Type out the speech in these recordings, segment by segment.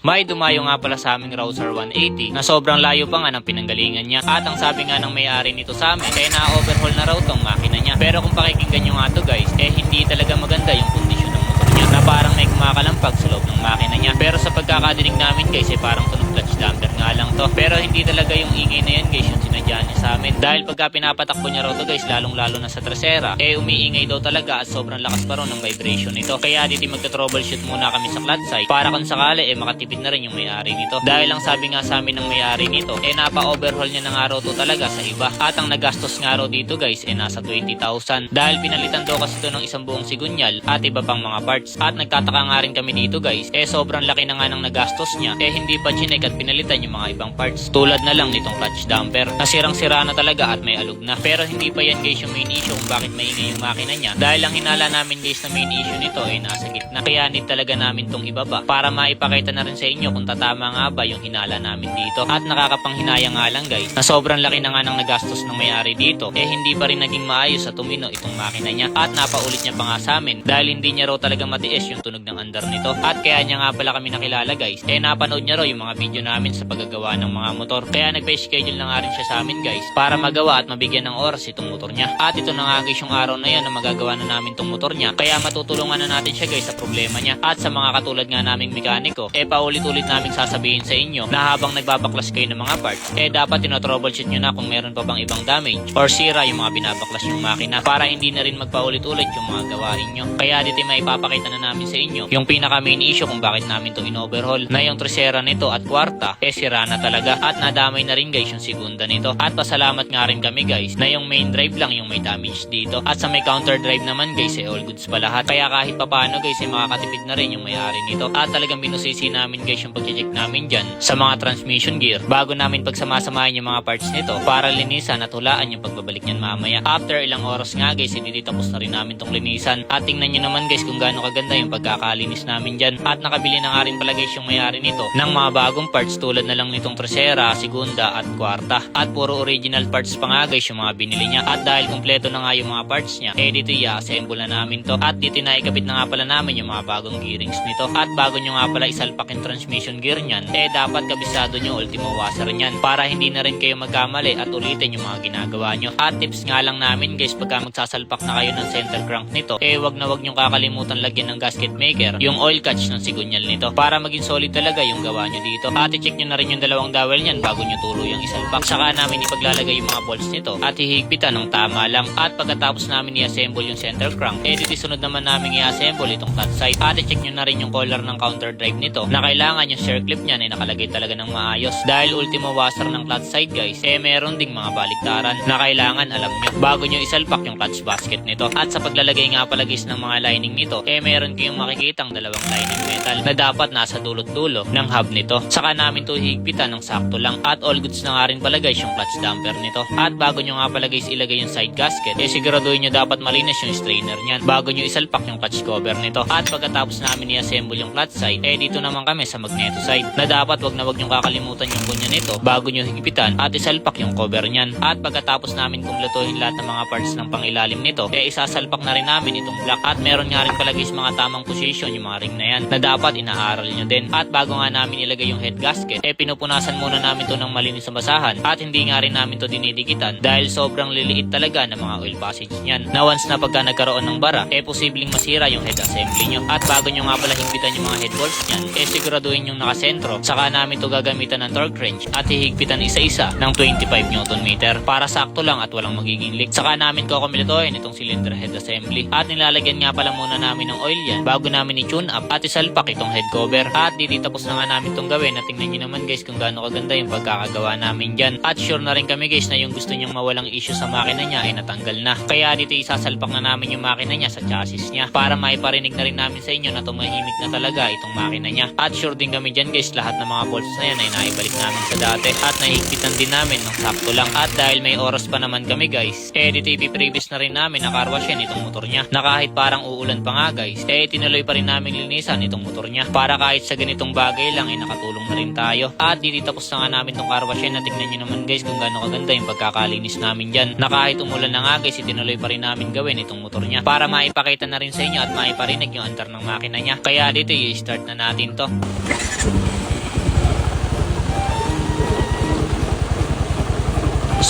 May dumayo nga pala sa aming Rouser 180 na sobrang layo pa nga ng pinanggalingan niya. At ang sabi nga ng may-ari nito sa amin, na-overhaul na raw tong makina niya. Pero kung pakikinggan nyo nga to guys, hindi talaga maganda yung kondisyon ng motor niya, na parang may kumakalampag sa loob ng makina niya. Pero sa pagkakadinig namin guys, parang tunog clutch damper nga lang to. Pero hindi talaga yung ingay na yan guys yung sinadya niya sa amin. Dahil pagka pinapatakbo niya raw to guys, lalong lalo na sa trasera, umiingay daw talaga at sobrang lakas pa raw ng vibration nito. Kaya dito magta-troubleshoot muna kami sa clutch side para kung sakali makatipid na rin yung may-ari nito. Dahil ang sabi nga sa amin ng may-ari nito, napa-overhaul niya na nga raw to talaga sa iba. At ang nagastos nga raw dito guys, nasa 20,000. Dahil pinalitan daw kasi to ng isang buong sigunyal at iba pang mga parts. At nagtataka nga rin kami dito guys, sobrang laki na nga ng nagastos niya, hindi pa chinek at pinalitan yung mga ibang parts. Tulad na lang nitong clutch damper, nasirang-sira na talaga at may alog na. Pero hindi pa yan guys yung main issue kung bakit maingay yung makina niya. Dahil ang hinala namin guys na main issue nito nasa gitna. Kaya need talaga namin tong ibaba para maipakita na rin sa inyo kung tatama nga ba yung hinala namin dito. At nakakapanghinaya nga lang guys, na sobrang laki na nga ng nagastos ng may-ari dito, hindi pa rin naging maayos sa tumino itong makina niya. At napaulit niya pa nga sa amin dahil hindi niya raw talaga matiis yung tunog ng andar nito. At kaya niya nga pala kami nakilala guys, napanood niya raw yung mga video namin sa paggagawa ng mga motor. Kaya nagpa-schedule na nga rin siya sa amin guys para magawa at mabigyan ng oras itong motor niya. At ito na nga guys yung araw na yan na magagawa na namin itong motor niya. Kaya matutulungan na natin siya guys sa problema niya. At sa mga katulad nga naming mekaniko, paulit-ulit naming sasabihin sa inyo na habang nagbabaklas kayo ng mga parts, dapat tinotroubleshoot nyo na kung meron pa bang ibang damage or sira yung mga binabaklas yung makina para hindi na rin magpaulit-ulit yung mga gawain nyo. Kaya dito may ipapakita na namin sa inyo yung pinaka main issue kung bakit namin to in-overhaul, na yung tresera nito at kwarta sira na talaga at nadamay na rin guys yung segunda nito. At pasalamat nga rin kami guys na yung main drive lang yung may damage dito, at sa may counter drive naman guys all goods pa lahat. Kaya kahit papano guys makakatipid na rin yung may-ari nito. At talagang binusisi namin guys yung pag-check namin dyan sa mga transmission gear bago namin pagsamasamahin yung mga parts nito para linisan at hulaan yung pagbabalik niyan mamaya. After ilang oras nga guys, tapos na rin namin tong linisan. At tingnan nyo naman guys kung gaano kaganda yung pagkakalinis namin dyan. At nakabili na nga rin pala guys yung may-ari nito ng mga bagong parts tulad na lang nitong tresera, segunda at kwarta. At puro original parts pa nga guys yung mga binili niya. At dahil kumpleto na nga yung mga parts niya, dito i-assemble na namin to. At dito na ikabit na nga pala namin yung mga bagong gearings nito. At bago nyo nga pala isalpak yung transmission gear niyan, dapat kabisado nyo ultimo washer niyan para hindi na rin kayo magkamali at ulitin yung mga ginagawa nyo. At tips nga lang namin guys, pagka magsasalpak na kayo ng center crank nito, wag na wag nyo kakalimutan lagyan ng gasket maker yung oil catch ng sigunyal nito para maging solid talaga yung gawa nyo dito. At i-check nyo na rin yung dalawang dowel niyan bago nyo tuluyang isalpak. Saka namin ipaglalagay yung mga bolts nito at hihigpitan ng tama lang. At pagkatapos namin i-assemble yung center crank, dito sunod naman namin i-assemble itong clutch side. At i-check nyo na rin yung collar ng counter drive nito na kailangan yung share clip niyan nakalagay talaga ng maayos. Dahil ultimo washer ng clutch side guys, meron ding mga baliktaran na kailangan alam nyo bago nyo isalpak yung clutch basket nito. At sa paglalagay nga pala guys ng mga lining nito, meron kayong makikitang dalawang lining metal na dapat nasa dulot-dulo ng hub nito. Saka namin to higpitan ng sakto lang. At all goods na nga rin pala guys yung clutch damper nito. At bago nyo nga pala guys ilagay yung side gasket, siguraduhin nyo dapat malinis yung strainer niyan bago nyo isalpak yung clutch cover nito. At pagkatapos namin i-assemble yung clutch side, dito naman kami sa magneto side na dapat wag na wag nyo kakalimutan yung kunya nito bago nyo higpitan at isalpak yung cover niyan. At pagkatapos namin kumpletuhin lahat ng mga parts ng pangilalim nito, isasalpak na rin namin itong block. At meron nga rin pala guys mga tamang position yung mga ring na yan na dapat inaaral nyo din. At bago nga namin ilagay yung head gasket, pinupunasan muna namin to ng malinis sa basahan. At hindi nga rin namin to dinidikitan dahil sobrang liliit talaga ng mga oil passage niyan na once na pagka nagkaroon ng bara, posibleng masira yung head assembly nyo. At bago nyo nga pala higpitan yung mga head bolts niyan, siguraduhin yung nakasentro. Saka namin to gagamitan ng torque wrench at hihigpitan isa-isa ng 25 Nm para sakto lang at walang magiging leak. Saka namin kukumilitohin itong cylinder head assembly. At nilalagyan nga pala muna namin ng oil yan bago namin i-tune up at isalpak itong head cover. At tapos na nga namin itong gawin. At tingnan nyo naman guys kung gaano kaganda yung pagkakagawa namin dyan. At sure na rin kami guys na yung gusto nyong mawalang issue sa makina niya ay natanggal na. Kaya dito isasalpak na namin yung makina niya sa chassis niya para maiparinig na rin namin sa inyo na tumahimik na talaga itong makina niya. At sure din kami dyan guys, lahat ng mga bolts na yan ay naibalik namin sa dati at nahigpitan din namin ng sakto lang. At dahil may oras pa naman kami guys, dito ipiprevious na rin namin na car wash yan itong motor niya na kahit parang uulan pa nga guys, tinuloy pa rin namin linisan itong motor niya para kahit sa ganitong bagay lang nakatulong na rin tayo. At tapos na nga namin itong car wash yan na tignan nyo naman guys kung gaano kaganda yung pagkakalinis namin dyan na kahit umulan na nga guys, tinuloy pa rin namin gawin itong motor niya para maipakita na rin sa inyo at maiparinig yung andar ng makina niya. Kaya dito i-start na natin to.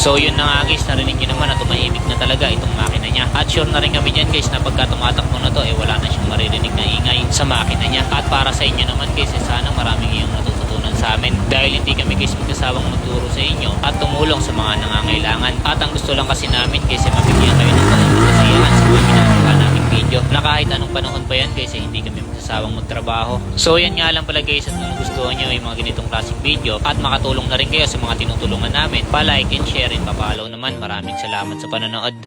So yun na nga guys, narinig nyo naman na tumahimik na talaga itong makina niya. At sure na rin kami dyan guys na pagka tumatakbo na to wala na siyang maririnig na ingay sa makina niya. At para sa inyo naman guys, sana maraming iyong natututunan sa amin. Dahil hindi kami guys magkasawang magturo sa inyo at tumulong sa mga nangangailangan. At ang gusto lang kasi namin guys ay mabigyan kayo ng kasiyahan sa mga ginagawa naming video. Na kahit anong panahon pa yan guys ay hindi kami magsasawang magtrabaho. So yan nga lang pala guys, at kung gusto nyo yung mga ganitong klaseng video at makatulong na rin kayo sa mga tinutulungan namin, pa-like and share and pa-follow naman. Maraming salamat sa panonood.